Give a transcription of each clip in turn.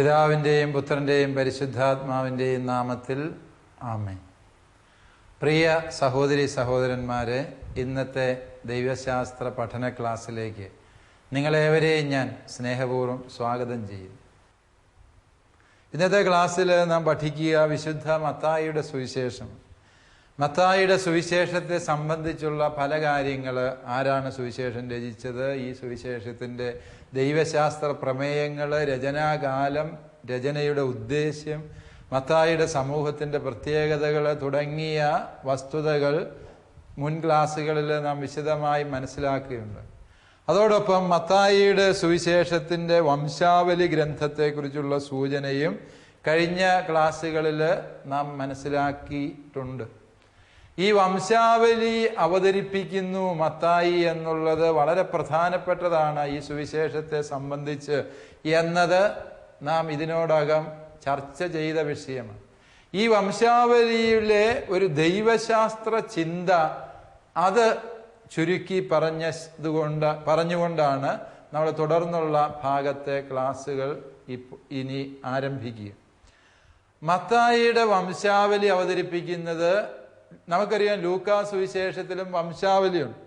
പിതാവിൻ്റെയും പുത്രൻ്റെയും പരിശുദ്ധാത്മാവിൻ്റെയും നാമത്തിൽ ആമേൻ. പ്രിയ സഹോദരി സഹോദരന്മാരെ, ഇന്നത്തെ ദൈവശാസ്ത്ര പഠന ക്ലാസ്സിലേക്ക് നിങ്ങളേവരെയും ഞാൻ സ്നേഹപൂർവ്വം സ്വാഗതം ചെയ്യുന്നു. ഇന്നത്തെ ക്ലാസ്സിൽ നാം പഠിക്കുക വിശുദ്ധ മത്തായിയുടെ സുവിശേഷം. മത്തായിയുടെ സുവിശേഷത്തെ സംബന്ധിച്ചുള്ള പല കാര്യങ്ങൾ, ആരാണ് സുവിശേഷം രചിച്ചത്, ഈ സുവിശേഷത്തിൻ്റെ ദൈവശാസ്ത്ര പ്രമേയങ്ങൾ, രചനാകാലം, രചനയുടെ ഉദ്ദേശ്യം, മത്തായിയുടെ സമൂഹത്തിൻ്റെ പ്രത്യേകതകൾ തുടങ്ങിയ വസ്തുതകൾ മുൻ ക്ലാസ്സുകളിൽ നാം വിശദമായി മനസ്സിലാക്കുകയുണ്ട്. അതോടൊപ്പം മത്തായിയുടെ സുവിശേഷത്തിൻ്റെ വംശാവലി ഗ്രന്ഥത്തെക്കുറിച്ചുള്ള സൂചനയും കഴിഞ്ഞ ക്ലാസ്സുകളിൽ നാം മനസ്സിലാക്കിയിട്ടുണ്ട്. ഈ വംശാവലി അവതരിപ്പിക്കുന്നു മത്തായി എന്നുള്ളത് വളരെ പ്രധാനപ്പെട്ടതാണ് ഈ സുവിശേഷത്തെ സംബന്ധിച്ച് എന്നത് നാം ഇതിനോടകം ചർച്ച ചെയ്ത വിഷയമാണ്. ഈ വംശാവലിയിലെ ഒരു ദൈവശാസ്ത്ര ചിന്ത അത് ചുരുക്കി പറഞ്ഞുകൊണ്ടാണ് നമ്മൾ തുടർന്നുള്ള ഭാഗത്തെ ക്ലാസ്സുകൾ ഇനി ആരംഭിക്കുക. മത്തായിയുടെ വംശാവലി അവതരിപ്പിക്കുന്നത് നമുക്കറിയാം. ലൂക്കാ സുവിശേഷത്തിലും വംശാവലിയുണ്ട്.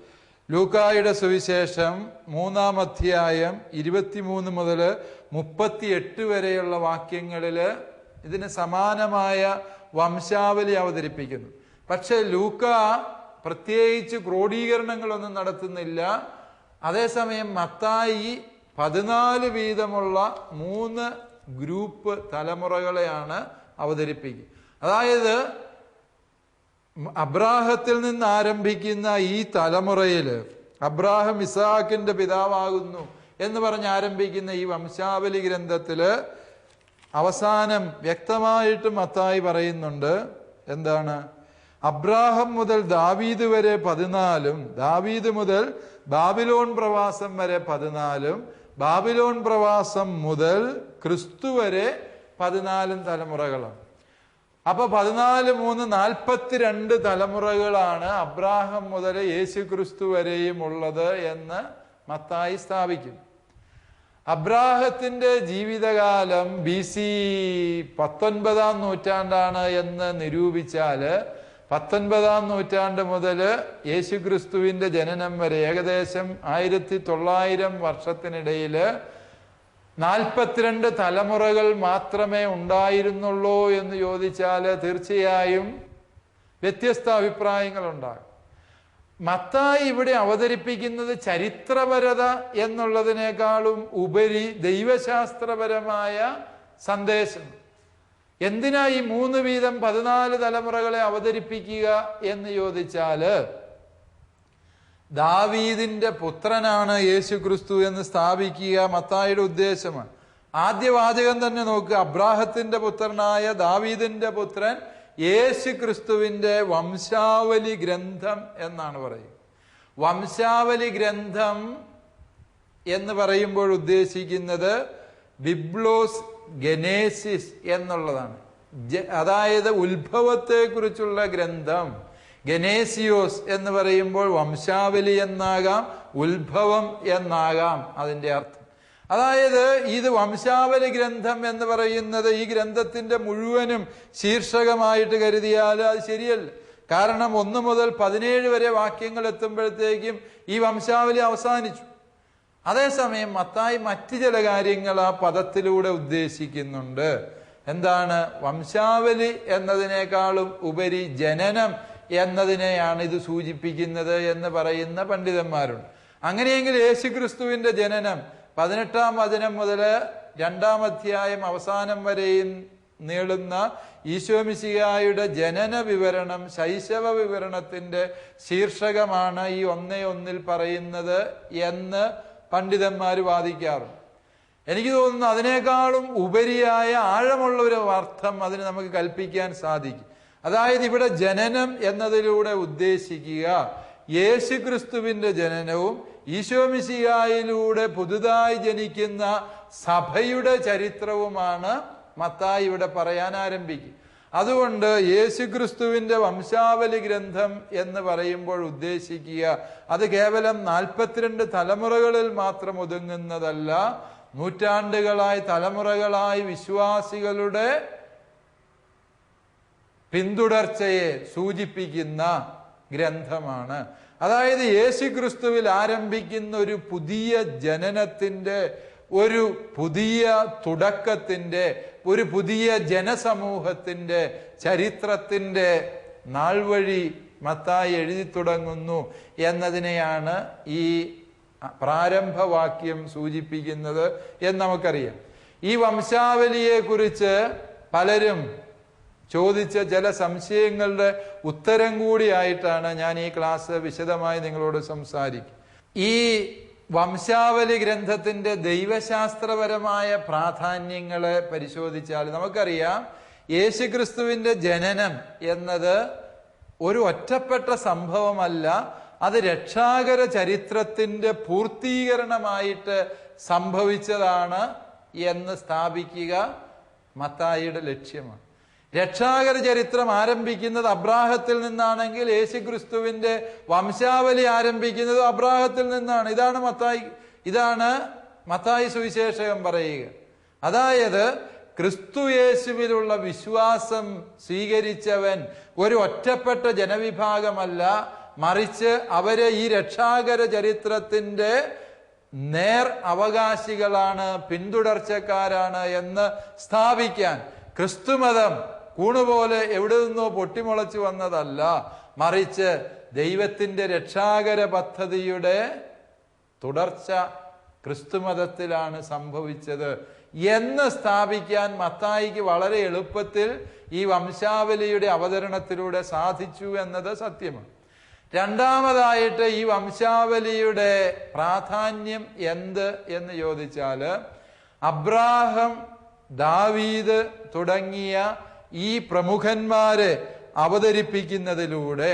ലൂക്കായുടെ സുവിശേഷം 3-ാം അധ്യായം 23 മുതൽ 38 വരെയുള്ള വാക്യങ്ങളിൽ ഇതിന് സമാനമായ വംശാവലി അവതരിപ്പിക്കുന്നു. പക്ഷെ ലൂക്ക പ്രത്യേകിച്ച് ക്രോഡീകരണങ്ങളൊന്നും നടത്തുന്നില്ല. അതേസമയം മത്തായി 14 വീതമുള്ള 3 ഗ്രൂപ്പ് തലമുറകളെയാണ് അവതരിപ്പിക്കുക. അതായത് അബ്രാഹത്തിൽ നിന്ന് ആരംഭിക്കുന്ന ഈ തലമുറയിൽ അബ്രാഹം ഇസ്ഹാക്കിന്റെ പിതാവാകുന്നു എന്ന് പറഞ്ഞ് ആരംഭിക്കുന്ന ഈ വംശാവലി ഗ്രന്ഥത്തില് അവസാനം വ്യക്തമായിട്ട് മത്തായി പറയുന്നുണ്ട്. എന്താണ്? അബ്രാഹം മുതൽ ദാവീദ് വരെ 14, ദാവീദ് മുതൽ ബാബിലോൺ പ്രവാസം വരെ 14, ബാബിലോൺ പ്രവാസം മുതൽ ക്രിസ്തു വരെ 14 തലമുറകളാണ്. അപ്പൊ 14 3 42 തലമുറകളാണ് അബ്രാഹം മുതൽ യേശു ക്രിസ്തു വരെയും ഉള്ളത് എന്ന് മത്തായി സ്ഥാപിക്കും. അബ്രാഹത്തിന്റെ ജീവിതകാലം BC 19-ാം നൂറ്റാണ്ടാണ് എന്ന് നിരൂപിച്ചാല് 19-ാം നൂറ്റാണ്ട് മുതൽ യേശു ക്രിസ്തുവിന്റെ ജനനം വരെ ഏകദേശം 1900 വർഷത്തിനിടയിൽ 42 തലമുറകൾ മാത്രമേ ഉണ്ടായിരുന്നുള്ളൂ എന്ന് ചോദിച്ചാൽ തീർച്ചയായും വ്യത്യസ്ത അഭിപ്രായങ്ങൾ ഉണ്ടാകും. മത്തായി ഇവിടെ അവതരിപ്പിക്കുന്നത് ചരിത്രപരത എന്നുള്ളതിനേക്കാളും ഉപരി ദൈവശാസ്ത്രപരമായ സന്ദേശം. എന്തിനാ ഈ 3 വീതം 14 തലമുറകളെ അവതരിപ്പിക്കുക എന്ന് ചോദിച്ചാല് ദാവീദിന്റെ പുത്രനാണ് യേശു ക്രിസ്തു എന്ന് സ്ഥാപിക്കുക മത്തായിയുടെ ഉദ്ദേശമാണ്. ആദ്യ വാചകം തന്നെ നോക്കുക. അബ്രാഹത്തിന്റെ പുത്രനായ ദാവീദിന്റെ പുത്രൻ യേശു ക്രിസ്തുവിന്റെ വംശാവലി ഗ്രന്ഥം എന്നാണ് പറയുക. വംശാവലി ഗ്രന്ഥം എന്ന് പറയുമ്പോൾ ഉദ്ദേശിക്കുന്നത് ബിബ്ലോസ് ഗനേസിസ് എന്നുള്ളതാണ്. അതായത് ഉത്ഭവത്തെ കുറിച്ചുള്ള ഗ്രന്ഥം. ഗനേസിയോസ് എന്ന് പറയുമ്പോൾ വംശാവലി എന്നാകാം, ഉത്ഭവം എന്നാകാം അതിൻ്റെ അർത്ഥം. അതായത് ഇത് വംശാവലി ഗ്രന്ഥം എന്ന് പറയുന്നത് ഈ ഗ്രന്ഥത്തിന്റെ മുഴുവനും ശീർഷകമായിട്ട് കരുതിയാൽ അത് ശരിയല്ല. കാരണം 1 മുതൽ 17 വരെ വാക്യങ്ങൾ എത്തുമ്പോഴത്തേക്കും ഈ വംശാവലി അവസാനിച്ചു. അതേസമയം മത്തായി മറ്റു ചില കാര്യങ്ങൾ ആ പദത്തിലൂടെ ഉദ്ദേശിക്കുന്നുണ്ട്. എന്താണ്? വംശാവലി എന്നതിനേക്കാളും ഉപരി ജനനം എന്നതിനെയാണ് ഇത് സൂചിപ്പിക്കുന്നത് എന്ന് പറയുന്ന പണ്ഡിതന്മാരുണ്ട്. അങ്ങനെയെങ്കിൽ യേശുക്രിസ്തുവിന്റെ ജനനം 18-ാം വചനം മുതൽ 2-ാം അധ്യായം അവസാനം വരെയും നീളുന്ന ഈശോമിശിഹായുടെ ജനന വിവരണം, ശൈശവ വിവരണത്തിന്റെ ശീർഷകമാണ് ഈ 1:1 പറയുന്നത് എന്ന് പണ്ഡിതന്മാർ വാദിക്കാറുണ്ട്. എനിക്ക് തോന്നുന്നു അതിനേക്കാളും ഉപരിയായ ആഴമുള്ള ഒരു അർത്ഥം അതിന് നമുക്ക് കൽപ്പിക്കാൻ സാധിക്കും. അതായത് ഇവിടെ ജനനം എന്നതിലൂടെ ഉദ്ദേശിക്കുക യേശുക്രിസ്തുവിന്റെ ജനനവും ഈശോമിശിഹായിലൂടെ പുതുതായി ജനിക്കുന്ന സഭയുടെ ചരിത്രവുമാണ് മത്തായി ഇവിടെ പറയാൻ ആരംഭിക്കുക. അതുകൊണ്ട് യേശുക്രിസ്തുവിന്റെ വംശാവലി ഗ്രന്ഥം എന്ന് പറയുമ്പോൾ ഉദ്ദേശിക്കുക അത് കേവലം 42 തലമുറകളിൽ മാത്രം ഒതുങ്ങുന്നതല്ല, നൂറ്റാണ്ടുകളായി തലമുറകളായി വിശ്വാസികളുടെ പിന്തുടർച്ചയെ സൂചിപ്പിക്കുന്ന ഗ്രന്ഥമാണ്. അതായത് യേശുക്രിസ്തുവിൽ ആരംഭിക്കുന്ന ഒരു പുതിയ ജനനത്തിന്റെ, ഒരു പുതിയ തുടക്കത്തിന്റെ, ഒരു പുതിയ ജനസമൂഹത്തിന്റെ ചരിത്രത്തിന്റെ നാൾവഴി മത്തായി എഴുതി തുടങ്ങുന്നു എന്നതിനെയാണ് ഈ പ്രാരംഭവാക്യം സൂചിപ്പിക്കുന്നത് എന്ന് നമുക്കറിയാം. ഈ വംശാവലിയെ കുറിച്ച് പലരും ചോദിച്ച ചില സംശയങ്ങളുടെ ഉത്തരം കൂടിയായിട്ടാണ് ഞാൻ ഈ ക്ലാസ് വിശദമായി നിങ്ങളോട് സംസാരിക്കും. ഈ വംശാവലി ഗ്രന്ഥത്തിന്റെ ദൈവശാസ്ത്രപരമായ പ്രാധാന്യങ്ങളെ പരിശോധിച്ചാൽ നമുക്കറിയാം, യേശുക്രിസ്തുവിന്റെ ജനനം എന്നത് ഒരു ഒറ്റപ്പെട്ട സംഭവമല്ല, അത് രക്ഷാകര ചരിത്രത്തിന്റെ പൂർത്തീകരണമായിട്ട് സംഭവിച്ചതാണ് എന്ന് സ്ഥാപിക്കുക മത്തായിയുടെ ലക്ഷ്യമാണ്. രക്ഷാകര ചരിത്രം ആരംഭിക്കുന്നത് അബ്രാഹത്തിൽ നിന്നാണെങ്കിൽ യേശുക്രിസ്തുവിന്റെ വംശാവലി ആരംഭിക്കുന്നത് അബ്രാഹത്തിൽ നിന്നാണ്. ഇതാണ് മത്തായി സുവിശേഷകൻ പറയുക. അതായത് ക്രിസ്തു യേശുവിലുള്ള വിശ്വാസം സ്വീകരിച്ചവൻ ഒരു ഒറ്റപ്പെട്ട ജനവിഭാഗമല്ല, മറിച്ച് അവരെ ഈ രക്ഷാകര ചരിത്രത്തിന്റെ നേർ അവകാശികളാണ്, പിന്തുടർച്ചക്കാരാണ് എന്ന് സ്ഥാപിക്കാൻ ക്രിസ്തുമതം കൂണുപോലെ എവിടെ നിന്നോ പൊട്ടിമുളച്ചു വന്നതല്ല, മറിച്ച് ദൈവത്തിന്റെ രക്ഷാകര പദ്ധതിയുടെ തുടർച്ച ക്രിസ്തുമതത്തിലാണ് സംഭവിച്ചത് എന്ന് സ്ഥാപിക്കാൻ മത്തായിക്ക് വളരെ എളുപ്പത്തിൽ ഈ വംശാവലിയുടെ അവതരണത്തിലൂടെ സാധിച്ചു എന്നത് സത്യമാണ്. രണ്ടാമതായിട്ട് ഈ വംശാവലിയുടെ പ്രാധാന്യം എന്ത് എന്ന് ചോദിച്ചാല്, അബ്രാഹം, ദാവീദ് തുടങ്ങിയ ഈ പ്രമുഖന്മാരെ അവതരിപ്പിക്കുന്നതിലൂടെ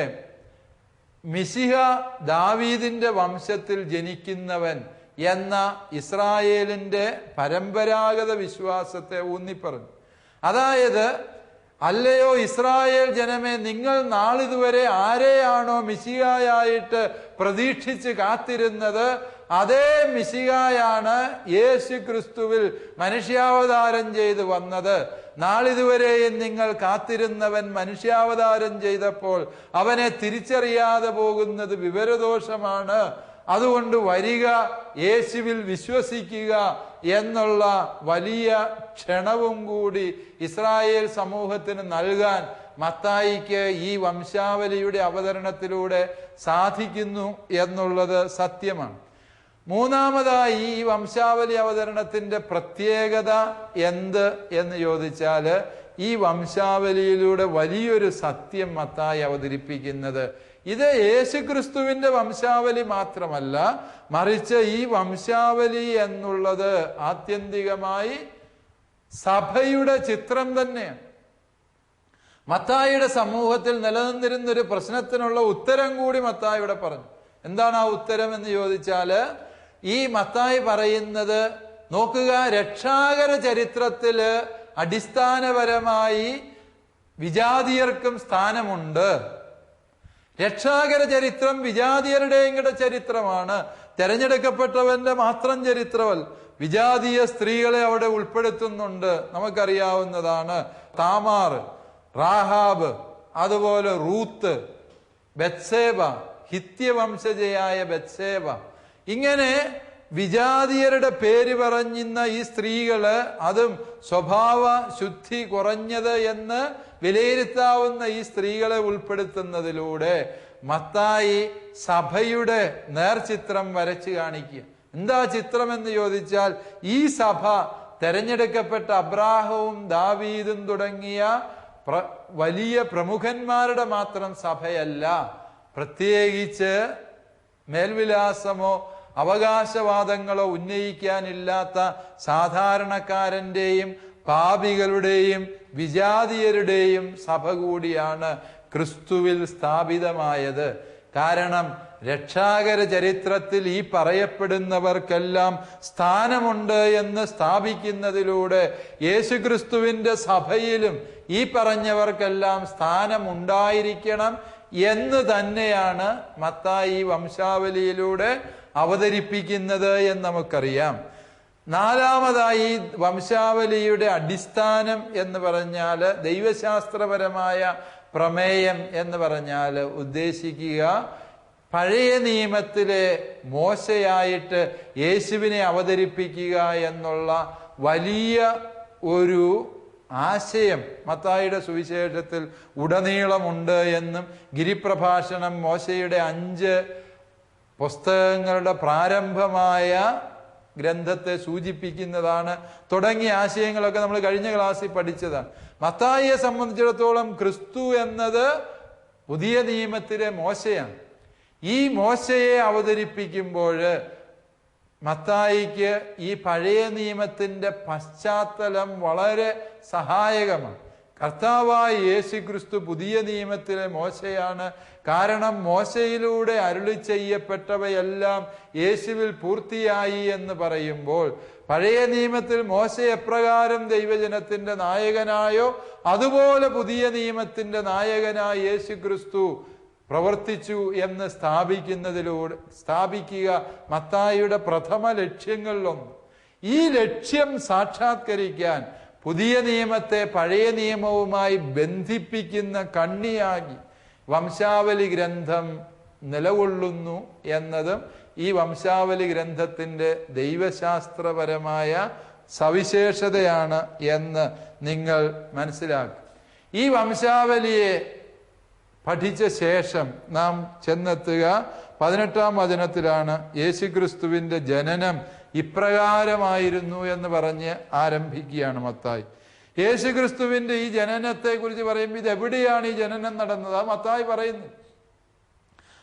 മിശിഹ ദാവീദിന്റെ വംശത്തിൽ ജനിക്കുന്നവൻ എന്ന ഇസ്രായേലിന്റെ പരമ്പരാഗത വിശ്വാസത്തെ ഊന്നിപ്പറഞ്ഞു. അതായത്, അല്ലയോ ഇസ്രായേൽ ജനമേ, നിങ്ങൾ നാളിതുവരെ ആരെയാണോ മിശിഹായായിട്ട് പ്രതീക്ഷിച്ച് കാത്തിരുന്നത്, അതേ മിശിഹായാണ് യേശു ക്രിസ്തുവിൽ മനുഷ്യാവതാരം ചെയ്ത് വന്നത്. നാളിതുവരെയും നിങ്ങൾ കാത്തിരുന്നവൻ മനുഷ്യാവതാരം ചെയ്തപ്പോൾ അവനെ തിരിച്ചറിയാതെ പോകുന്നത് വിവരദോഷമാണ്. അതുകൊണ്ട് വരിക, യേശുവിൽ വിശ്വസിക്കുക എന്നുള്ള വലിയ ക്ഷണവും കൂടി ഇസ്രായേൽ സമൂഹത്തിന് നൽകാൻ മത്തായിക്ക് ഈ വംശാവലിയുടെ അവതരണത്തിലൂടെ സാധിക്കുന്നു എന്നുള്ളത് സത്യമാണ്. മൂന്നാമതായി ഈ വംശാവലി അവതരണത്തിന്റെ പ്രത്യേകത എന്ത് എന്ന് ചോദിച്ചാല്, ഈ വംശാവലിയിലൂടെ വലിയൊരു സത്യം മത്തായി അവതരിപ്പിക്കുന്നത്, ഇത് യേശുക്രിസ്തുവിന്റെ വംശാവലി മാത്രമല്ല, മറിച്ച് ഈ വംശാവലി എന്നുള്ളത് ആത്യന്തികമായി സഭയുടെ ചിത്രം തന്നെയാണ്. മത്തായിയുടെ സമൂഹത്തിൽ നിലനിന്നിരുന്നൊരു പ്രശ്നത്തിനുള്ള ഉത്തരം കൂടി മത്തായിയുടെ പറഞ്ഞു. എന്താണ് ആ ഉത്തരം എന്ന് ചോദിച്ചാല്, ഈ മത്തായി പറയുന്നത്, നോക്കുക, രക്ഷാകര ചരിത്രത്തില് അടിസ്ഥാനപരമായി വിജാതീയർക്കും സ്ഥാനമുണ്ട്. രക്ഷാകര ചരിത്രം വിജാതീയരുടെയും കൂടെ ചരിത്രമാണ്, തെരഞ്ഞെടുക്കപ്പെട്ടവന്റെ മാത്രം ചരിത്രമല്ല. വിജാതീയ സ്ത്രീകളെ അവിടെ ഉൾപ്പെടുത്തുന്നുണ്ട്. നമുക്കറിയാവുന്നതാണ് താമാർ, റാഹാബ്, അതുപോലെ റൂത്ത്, ബത്സേബ, ഹിത്യവംശജയായ ബത്സേബ. ഇങ്ങനെ വിജാതീയരുടെ പേര് പറഞ്ഞിരുന്ന ഈ സ്ത്രീകള്, അതും സ്വഭാവ ശുദ്ധി കുറഞ്ഞത് എന്ന് വിലയിരുത്താവുന്ന ഈ സ്ത്രീകളെ ഉൾപ്പെടുത്തുന്നതിലൂടെ മത്തായി സഭയുടെ നേർചിത്രം വരച്ചു കാണിക്കുക. എന്താ ചിത്രം എന്ന് ചോദിച്ചാൽ, ഈ സഭ തെരഞ്ഞെടുക്കപ്പെട്ട അബ്രാഹവും ദാവീദും തുടങ്ങിയ വലിയ പ്രമുഖന്മാരുടെ മാത്രം സഭയല്ല, പ്രത്യേകിച്ച് മേൽവിലാസമോ അവകാശവാദങ്ങളോ ഉന്നയിക്കാനില്ലാത്ത സാധാരണക്കാരന്റെയും പാപികളുടെയും വിജാതീയരുടെയും സഭ കൂടിയാണ് ക്രിസ്തുവിൽ സ്ഥാപിതമായത്. കാരണം രക്ഷാകര ചരിത്രത്തിൽ ഈ പറയപ്പെടുന്നവർക്കെല്ലാം സ്ഥാനമുണ്ട് എന്ന് സ്ഥാപിക്കുന്നതിലൂടെ യേശുക്രിസ്തുവിന്റെ സഭയിലും ഈ പറഞ്ഞവർക്കെല്ലാം സ്ഥാനമുണ്ടായിരിക്കണം എന്ന് തന്നെയാണ് മത്തായി വംശാവലിയിലൂടെ അവതരിപ്പിക്കുന്നത് എന്ന് നമുക്കറിയാം. നാലാമതായി വംശാവലിയുടെ അടിസ്ഥാനം എന്ന് പറഞ്ഞാൽ, ദൈവശാസ്ത്രപരമായ പ്രമേയം എന്ന് പറഞ്ഞാൽ ഉദ്ദേശിക്കുക പഴയ നിയമത്തിലെ മോശയായിട്ട് യേശുവിനെ അവതരിപ്പിക്കുക എന്നുള്ള വലിയ ഒരു ആശയം മത്തായിയുടെ സുവിശേഷത്തിൽ ഉടനീളമുണ്ട് എന്നും, ഗിരിപ്രഭാഷണം മോശയുടെ 5 പുസ്തകങ്ങളുടെ പ്രാരംഭമായ ഗ്രന്ഥത്തെ സൂചിപ്പിക്കുന്നതാണ് തുടങ്ങിയ ആശയങ്ങളൊക്കെ നമ്മൾ കഴിഞ്ഞ ക്ലാസ്സിൽ പഠിച്ചതാണ്. മത്തായിയെ സംബന്ധിച്ചിടത്തോളം ക്രിസ്തു എന്നത് പുതിയ നിയമത്തിലെ മോശയാണ്. ഈ മോശയെ അവതരിപ്പിക്കുമ്പോൾ മത്തായിക്ക് ഈ പഴയ നിയമത്തിന്റെ പശ്ചാത്തലം വളരെ സഹായകമാണ്. കർത്താവായ യേശു ക്രിസ്തു പുതിയ നിയമത്തിലെ മോശയാണ്. കാരണം മോശയിലൂടെ അരുളി ചെയ്യപ്പെട്ടവയെല്ലാം യേശുവിൽ പൂർത്തിയായി എന്ന് പറയുമ്പോൾ, പഴയ നിയമത്തിൽ മോശ എപ്രകാരം ദൈവജനത്തിന്റെ നായകനായോ അതുപോലെ പുതിയ നിയമത്തിന്റെ നായകനായ യേശു ക്രിസ്തു പ്രവർത്തിച്ചു എന്ന് സ്ഥാപിക്കുക മത്തായിയുടെ പ്രഥമ ലക്ഷ്യങ്ങളിലൊന്ന്. ഈ ലക്ഷ്യം സാക്ഷാത്കരിക്കാൻ പുതിയ നിയമത്തെ പഴയ നിയമവുമായി ബന്ധിപ്പിക്കുന്ന കണ്ണിയാಗಿ വംശാവലി ഗ്രന്ഥം നിലകൊള്ളുന്നു എന്നതും ഈ വംശാവലി ഗ്രന്ഥത്തിന്റെ ദൈവശാസ്ത്രപരമായ സവിശേഷതയാണ് എന്ന് നിങ്ങൾ മനസ്സിലാക്കും. ഈ വംശാവലിയെ പഠിച്ച ശേഷം നാം ചെന്നെത്തുക 18-ാം വചനത്തിലാണ്. യേശുക്രിസ്തുവിന്റെ ജനനം ഇപ്രകാരമായിരുന്നു എന്ന് പറഞ്ഞ് ആരംഭിക്കുകയാണ് മത്തായി. യേശുക്രിസ്തുവിന്റെ ഈ ജനനത്തെ കുറിച്ച് പറയുമ്പോൾ ഇതെവിടെയാണ് ഈ ജനനം നടന്നത് അത് മത്തായി പറയുന്നു.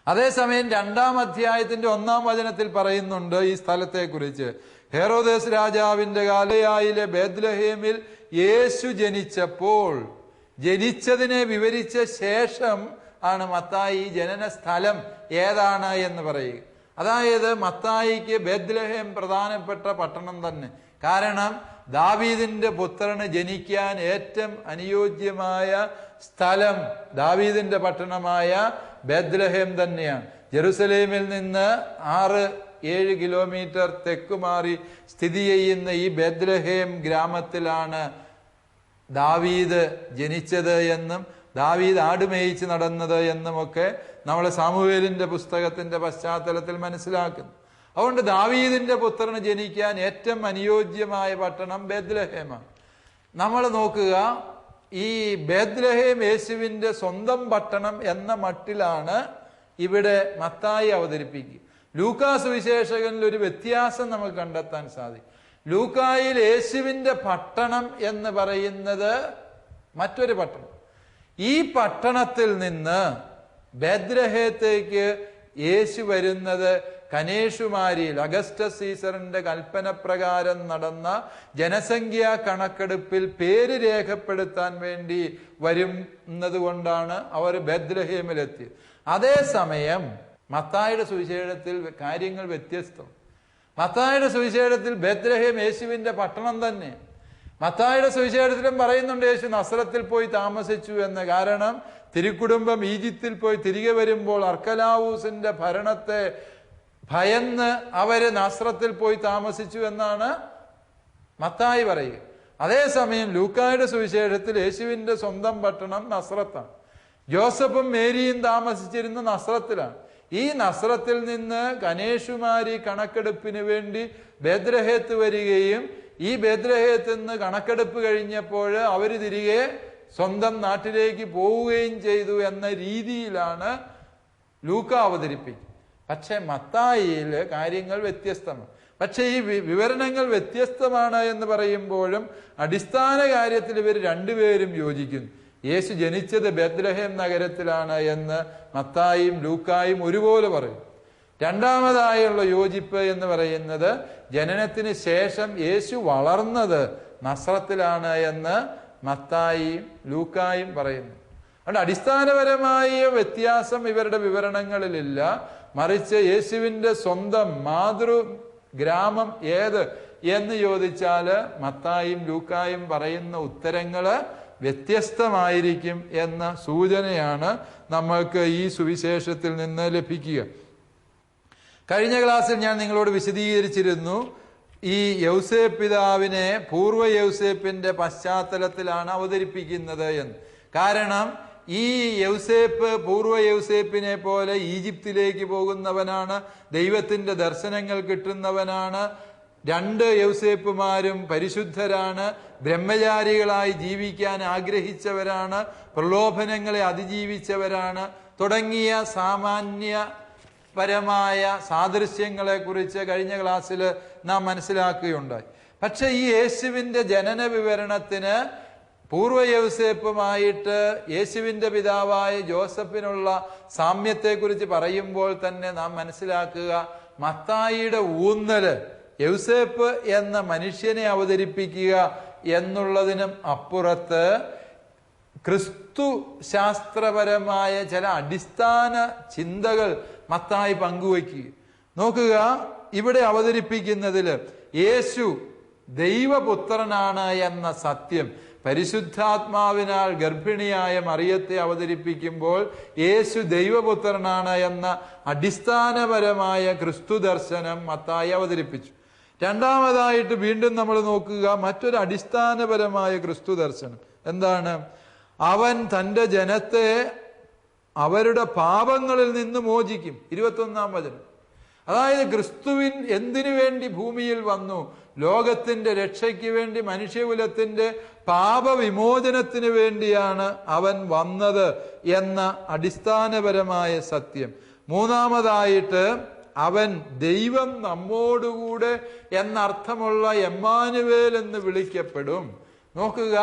അതേസമയം 2-ാം അധ്യായത്തിന്റെ 1-ാം വചനത്തിൽ പറയുന്നുണ്ട് ഈ സ്ഥലത്തെ കുറിച്ച്. ഹെറോദേസ് രാജാവിന്റെ ഗാലയായിലെ ബേത്ലഹേമിൽ യേശു ജനിച്ചപ്പോൾ, ജനിച്ചതിനെ വിവരിച്ച ശേഷം ആണ് മത്തായി ജനന സ്ഥലം ഏതാണ് എന്ന് പറയുക. അതായത് മത്തായിക്ക് ബേത്ലഹേം പ്രധാനപ്പെട്ട പട്ടണം തന്നെ. കാരണം ദാവീദിന്റെ പുത്രന് ജനിക്കാൻ ഏറ്റവും അനുയോജ്യമായ സ്ഥലം ദാവീദിന്റെ പട്ടണമായ ബേത്ലഹേം തന്നെയാണ്. ജെറുസലേമിൽ നിന്ന് 6-7 കിലോമീറ്റർ തെക്കുമാറി സ്ഥിതി ചെയ്യുന്ന ഈ ബേത്ലഹേം ഗ്രാമത്തിലാണ് ദാവീദ് ജനിച്ചത് എന്നും ദാവീദ് ആടുമേയിച്ച് നടന്നത് എന്നുമൊക്കെ നമ്മൾ സാമുവേലിന്റെ പുസ്തകത്തിന്റെ പശ്ചാത്തലത്തിൽ മനസ്സിലാക്കുന്നു. അതുകൊണ്ട് ദാവീദിന്റെ പുത്രന് ജനിക്കാൻ ഏറ്റവും അനുയോജ്യമായ പട്ടണം ബേത്ലഹേമാണ്. നമ്മൾ നോക്കുക, ഈ ബേത്ലഹേം യേശുവിന്റെ സ്വന്തം പട്ടണം എന്ന മട്ടിലാണ് ഇവിടെ മത്തായി അവതരിപ്പിക്കുക. ലൂക്കാ സുവിശേഷകനിൽ ഒരു വ്യത്യാസം നമുക്ക് കണ്ടെത്താൻ സാധിക്കും. ലൂക്കായിൽ യേശുവിന്റെ പട്ടണം എന്ന് പറയുന്നത് മറ്റൊരു പട്ടണം. ഈ പട്ടണത്തിൽ നിന്ന് ബേത്ലഹേത്തേക്ക് യേശു വരുന്നത് കനേഷുമാരിയിൽ അഗസ്റ്റസ് സീസറിന്റെ കൽപ്പന പ്രകാരം നടന്ന ജനസംഖ്യാ കണക്കെടുപ്പിൽ പേര് രേഖപ്പെടുത്താൻ വേണ്ടി വരുന്നത് കൊണ്ടാണ് അവർ ബേത്ലഹേമിലെത്തിയത്. അതേസമയം മത്തായിയുടെ സുവിശേഷത്തിൽ കാര്യങ്ങൾ വ്യത്യസ്തം. മത്തായിയുടെ സുവിശേഷത്തിൽ ബേത്ലഹേം യേശുവിന്റെ പട്ടണം തന്നെ. മത്തായിയുടെ സുവിശേഷത്തിലും പറയുന്നുണ്ട് യേശു നസ്രത്തിൽ പോയി താമസിച്ചു എന്ന്. കാരണം തിരുക്കുടുംബം ഈജിപ്തിൽ പോയി തിരികെ വരുമ്പോൾ അർക്കലാവൂസിന്റെ ഭരണത്തെ ഭയന്ന് അവര് നസ്രത്തിൽ പോയി താമസിച്ചു എന്നാണ് മത്തായി പറയുക. അതേസമയം ലൂക്കായുടെ സുവിശേഷത്തിൽ യേശുവിന്റെ സ്വന്തം പട്ടണം നസ്രത്താണ്. ജോസഫും മേരിയും താമസിച്ചിരുന്ന നസ്രത്തിലാണ്. ഈ നസ്രത്തിൽ നിന്ന് കനേഷുമാരി കണക്കെടുപ്പിന് വേണ്ടി ബേത്ലഹേത്ത് വരികയും ഈ ബേത്ലഹേത്ത് നിന്ന് കണക്കെടുപ്പ് കഴിഞ്ഞപ്പോൾ അവര് തിരികെ സ്വന്തം നാട്ടിലേക്ക് പോവുകയും ചെയ്തു എന്ന രീതിയിലാണ് ലൂക്ക അവതരിപ്പിക്കുന്നത്. പക്ഷെ മത്തായിയിൽ കാര്യങ്ങൾ വ്യത്യസ്തമാണ്. പക്ഷെ ഈ വിവരണങ്ങൾ വ്യത്യസ്തമാണ് എന്ന് പറയുമ്പോഴും അടിസ്ഥാന കാര്യത്തിൽ ഇവർ രണ്ടുപേരും യോജിക്കുന്നു. യേശു ജനിച്ചത് ബേത്ലഹേം നഗരത്തിലാണ് എന്ന് മത്തായിയും ലൂക്കായും ഒരുപോലെ പറയും. രണ്ടാമതായുള്ള യോജിപ്പ് എന്ന് പറയുന്നത് ജനനത്തിന് ശേഷം യേശു വളർന്നത് നസ്രത്തിലാണ് എന്ന് മത്തായിയും ലൂക്കായും പറയുന്നു. അതുകൊണ്ട് അടിസ്ഥാനപരമായ വ്യത്യാസം ഇവരുടെ വിവരണങ്ങളിലില്ല. മറിച്ച് യേശുവിന്റെ സ്വന്തം മാതൃ ഗ്രാമം ഏത് എന്ന് ചോദിച്ചാൽ മത്തായിയും ലൂക്കായും പറയുന്ന ഉത്തരങ്ങള് വ്യത്യസ്തമായിരിക്കും എന്ന സൂചനയാണ് നമ്മൾക്ക് ഈ സുവിശേഷത്തിൽ നിന്ന് ലഭിക്കുക. കഴിഞ്ഞ ക്ലാസ്സിൽ ഞാൻ നിങ്ങളോട് വിശദീകരിച്ചിരുന്നു, ഈ യൗസേപ്പ് പിതാവിനെ പൂർവ്വ യൗസേപ്പിന്റെ പശ്ചാത്തലത്തിലാണ് അവതരിപ്പിക്കുന്നത് എന്ന്. കാരണം ഈ യൗസേപ്പ് പൂർവ്വ യൗസേപ്പിനെ പോലെ ഈജിപ്തിലേക്ക് പോകുന്നവനാണ്, ദൈവത്തിന്റെ ദർശനങ്ങൾ കിട്ടുന്നവനാണ്. 2 യൗസേപ്പുമാരും പരിശുദ്ധരാണ്, ബ്രഹ്മചാരികളായി ജീവിക്കാൻ ആഗ്രഹിച്ചവരാണ്, പ്രലോഭനങ്ങളെ അതിജീവിച്ചവരാണ് തുടങ്ങിയ സാമാന്യപരമായ സാദൃശ്യങ്ങളെ കുറിച്ച് കഴിഞ്ഞ ക്ലാസ്സിൽ നാം മനസ്സിലാക്കുകയുണ്ടായി. പക്ഷെ ഈ യേശുവിന്റെ ജനന വിവരണത്തിന് പൂർവ്വ യൗസേപ്പുമായിട്ട് യേശുവിന്റെ പിതാവായ ജോസഫിനുള്ള സാമ്യത്തെക്കുറിച്ച് പറയുമ്പോൾ തന്നെ നാം മനസ്സിലാക്കുക, മത്തായിയുടെ ഊന്നല് യൗസേപ്പ് എന്ന മനുഷ്യനെ അവതരിപ്പിക്കുക എന്നുള്ളതിനും അപ്പുറത്ത് ക്രിസ്തു ശാസ്ത്രപരമായ ചില അടിസ്ഥാന ചിന്തകൾ മത്തായി പങ്കുവയ്ക്കുക. നോക്കുക, ഇവിടെ അവതരിപ്പിക്കുന്നതിൽ യേശു ദൈവപുത്രനാണ് എന്ന സത്യം പരിശുദ്ധാത്മാവിനാൽ ഗർഭിണിയായ മറിയത്തെ അവതരിപ്പിക്കുമ്പോൾ യേശു ദൈവപുത്രനാണ് എന്ന അടിസ്ഥാനപരമായ ക്രിസ്തു ദർശനം മത്തായി അവതരിപ്പിച്ചു. രണ്ടാമതായിട്ട് വീണ്ടും നമ്മൾ നോക്കുക മറ്റൊരു അടിസ്ഥാനപരമായ ക്രിസ്തു ദർശനം എന്താണ്? അവൻ തൻ്റെ ജനത്തെ അവരുടെ പാപങ്ങളിൽ നിന്ന് മോചിക്കും. 21-ാം വചനം. അതായത് ക്രിസ്തുവിൻ എന്തിനു വേണ്ടി ഭൂമിയിൽ വന്നു? ലോകത്തിന്റെ രക്ഷയ്ക്ക് വേണ്ടി, മനുഷ്യകുലത്തിന്റെ പാപവിമോചനത്തിന് വേണ്ടിയാണ് അവൻ വന്നത് എന്ന അടിസ്ഥാനപരമായ സത്യം. മൂന്നാമതായിട്ട് അവൻ ദൈവം നമ്മോടുകൂടെ എന്നർത്ഥമുള്ള എമ്മാനുവേൽ എന്ന് വിളിക്കപ്പെടും. നോക്കുക,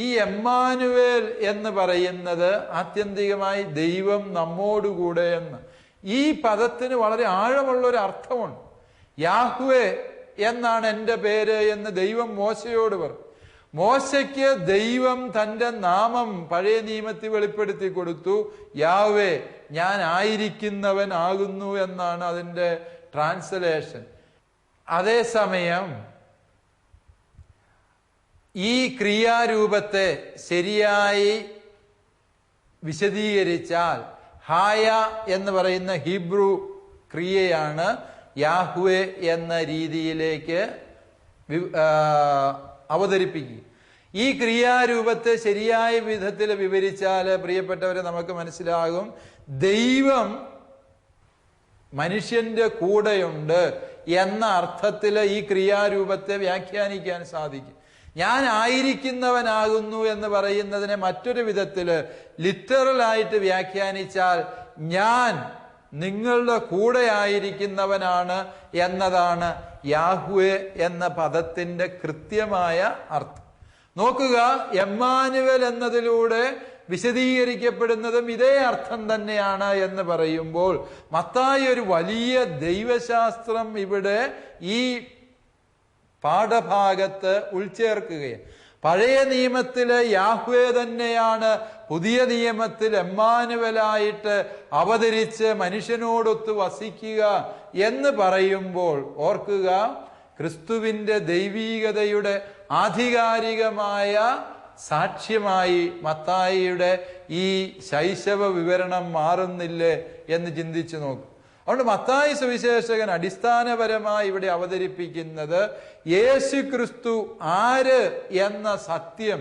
ഈ എമ്മാനുവേൽ എന്ന് പറയുന്നത് ആത്യന്തികമായി ദൈവം നമ്മോടുകൂടെ എന്ന്. ഈ പദത്തിന് വളരെ ആഴമുള്ള ഒരു അർത്ഥമുണ്ട്. യാഹ്വേ എന്നാണ് എൻ്റെ പേര് എന്ന് ദൈവം മോശയോട് പറഞ്ഞു. മോശയ്ക്ക് ദൈവം തൻ്റെ നാമം പഴയ നിയമത്തിൽ വെളിപ്പെടുത്തി കൊടുത്തു. യാഹ്വേ, ഞാൻ ആയിരിക്കുന്നവൻ ആകുന്നു എന്നാണ് അതിൻ്റെ ട്രാൻസ്ലേഷൻ. അതേസമയം ഈ ക്രിയാരൂപത്തെ ശരിയായി വിശദീകരിച്ചാൽ ഹായ എന്ന് പറയുന്ന ഹീബ്രു ക്രിയയാണ് യാഹ്വേ എന്ന രീതിയിലേക്ക് അവതരിപ്പിക്കുക. ഈ ക്രിയാരൂപത്തെ ശരിയായ വിധത്തിൽ വിവരിച്ചാൽ പ്രിയപ്പെട്ടവരെ നമുക്ക് മനസ്സിലാകും, ദൈവം മനുഷ്യന്റെ കൂടെയുണ്ട് എന്ന അർത്ഥത്തിൽ ഈ ക്രിയാരൂപത്തെ വ്യാഖ്യാനിക്കാൻ സാധിക്കും. ഞാൻ ആയിരിക്കുന്നവനാകുന്നു എന്ന് പറയുന്നതിനെ മറ്റൊരു വിധത്തില് ലിറ്ററലായിട്ട് വ്യാഖ്യാനിച്ചാൽ ഞാൻ നിങ്ങളുടെ കൂടെ ആയിരിക്കുന്നവനാണ് എന്നതാണ് യാഹ്വേ എന്ന പദത്തിന്റെ കൃത്യമായ അർത്ഥം. നോക്കുക, എമ്മാനുവൽ എന്നതിലൂടെ വിശദീകരിക്കപ്പെടുന്നതും ഇതേ അർത്ഥം തന്നെയാണ് എന്ന് പറയുമ്പോൾ മത്തായി ഒരു വലിയ ദൈവശാസ്ത്രം ഇവിടെ ഈ പാഠഭാഗത്ത് ഉൾച്ചേർക്കുകയാണ്. പഴയ നിയമത്തിലെ യാഹ്വേ തന്നെയാണ് പുതിയ നിയമത്തിൽ എമ്മാനുവലായിട്ട് അവതരിച്ച് മനുഷ്യനോടൊത്ത് വസിക്കുക എന്ന് പറയുമ്പോൾ ഓർക്കുക, ക്രിസ്തുവിന്റെ ദൈവീകതയുടെ ആധികാരികമായ സാക്ഷ്യമായി മത്തായിയുടെ ഈ ശൈശവ വിവരണം മാറുന്നില്ലേ എന്ന് ചിന്തിച്ചു നോക്കും. അതുകൊണ്ട് മത്തായി സുവിശേഷകൻ അടിസ്ഥാനപരമായി ഇവിടെ അവതരിപ്പിക്കുന്നത് യേശു ക്രിസ്തു ആര് എന്ന സത്യം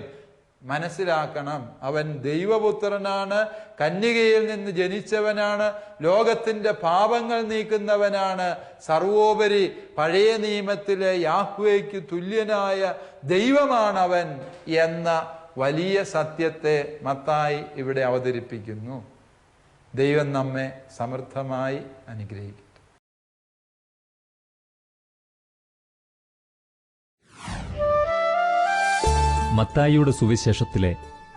മനസ്സിലാക്കണം. അവൻ ദൈവപുത്രനാണ്, കന്യകയിൽ നിന്ന് ജനിച്ചവനാണ്, ലോകത്തിന്റെ പാപങ്ങൾ നീക്കുന്നവനാണ്, സർവോപരി പഴയ നിയമത്തിലെ യാഹ്വേയ്ക്ക് തുല്യനായ ദൈവമാണവൻ എന്ന വലിയ സത്യത്തെ മത്തായി ഇവിടെ അവതരിപ്പിക്കുന്നു. ദൈവം നമ്മെ സമൃദ്ധമായി അനുഗ്രഹിക്കും. മത്തായിയുടെ സുവിശേഷത്തിലെ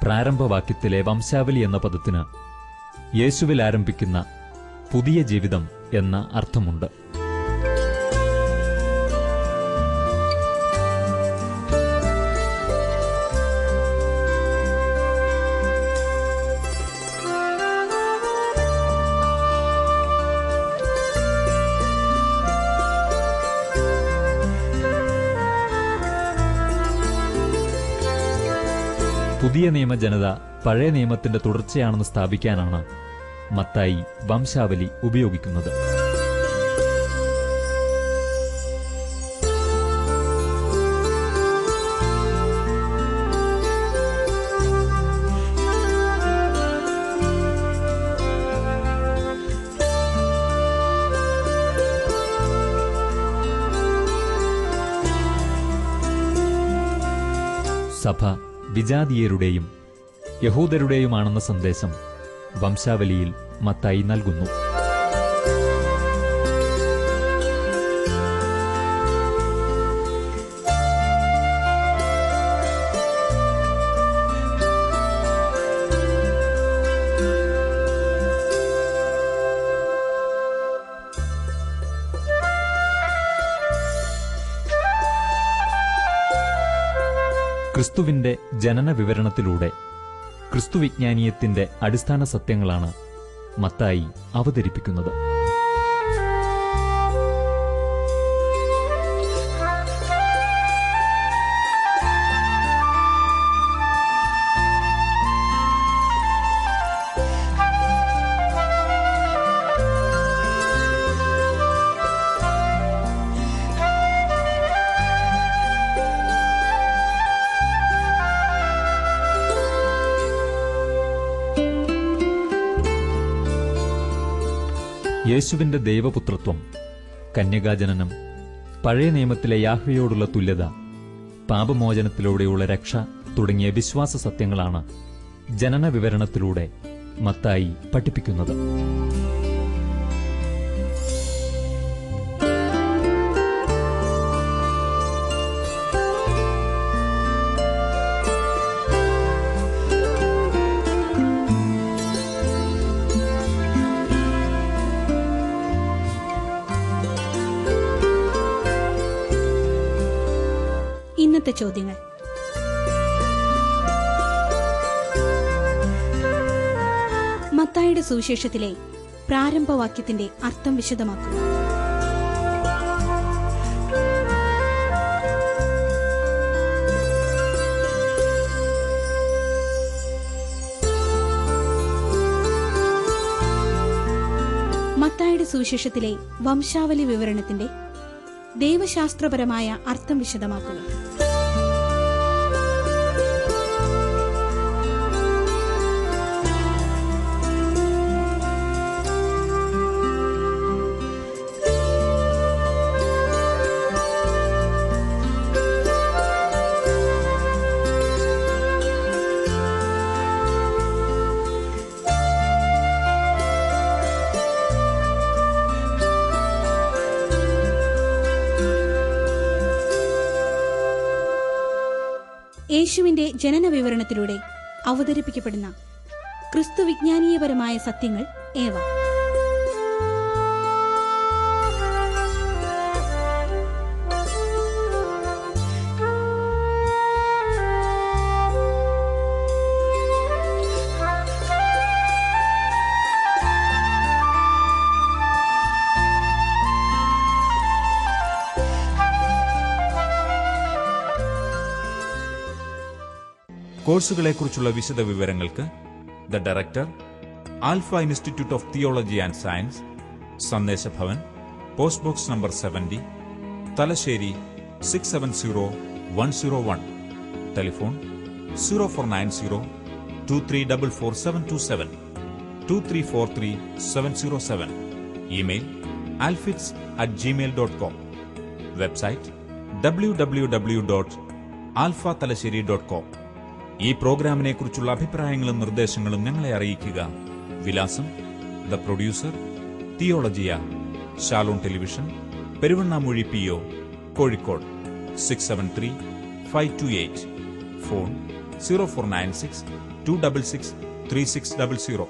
പ്രാരംഭവാക്യത്തിലെ വംശാവലി എന്ന പദത്തിന് യേശുവിൽ ആരംഭിക്കുന്ന പുതിയ ജീവിതം എന്ന അർത്ഥമുണ്ട്. പുതിയ നിയമ ജനത പഴയ നിയമത്തിന്റെ തുടർച്ചയാണെന്ന് സ്ഥാപിക്കാനാണ് മത്തായി വംശാവലി ഉപയോഗിക്കുന്നത്. സഭ വിജാതീയരുടെയും യഹൂദരുടെയുമാണെന്ന സന്ദേശം വംശാവലിയിൽ മത്തായി നൽകുന്നു. ക്രിസ്തുവിന്റെ ജനന വിവരണത്തിലൂടെ ക്രിസ്തുവിജ്ഞാനീയത്തിന്റെ അടിസ്ഥാന സത്യങ്ങളാണ് മത്തായി അവതരിപ്പിക്കുന്നത്. യേശുവിന്റെ ദൈവപുത്രത്വം, കന്യകാജനനം, പഴയ നിയമത്തിലെ യാഹ്വയോടുള്ള തുല്യത, പാപമോചനത്തിലൂടെയുള്ള രക്ഷ തുടങ്ങിയ വിശ്വാസ സത്യങ്ങളാണ് ജനന വിവരണത്തിലൂടെ മത്തായി പഠിപ്പിക്കുന്നത്. ഇന്നത്തെ ചോദ്യങ്ങൾ. മത്തായിയുടെ സുവിശേഷത്തിലെ പ്രാരംഭവാക്യത്തിന്റെ അർത്ഥം വിശദമാക്കുക. മത്തായിയുടെ സുവിശേഷത്തിലെ വംശാവലി വിവരണത്തിന്റെ ദൈവശാസ്ത്രപരമായ അർത്ഥം വിശദമാക്കുക. യേശുവിന്റെ ജനന വിവരണത്തിലൂടെ അവതരിപ്പിക്കപ്പെടുന്ന ക്രിസ്തുവിജ്ഞാനീയപരമായ സത്യങ്ങൾ ഏവ? കോഴ്സുകളെക്കുറിച്ചുള്ള വിശദ വിവരങ്ങൾക്ക് the director, alpha institute of theology and science, Sandeshabhavan, post box number 70, Thalassery 670101. Telephone 049023444727, 2343707. Email alfits@gmail.com. Website www.alphathalassery.com. ഈ പ്രോഗ്രാമിനെക്കുറിച്ചുള്ള അഭിപ്രായങ്ങളും നിർദ്ദേശങ്ങളും ഞങ്ങളെ അറിയിക്കുക. വിലാസം: the producer, Theologia, Shalom television, Peruvannamuzhi PO, Kozhikode 673528. Phone 0496 266 3600.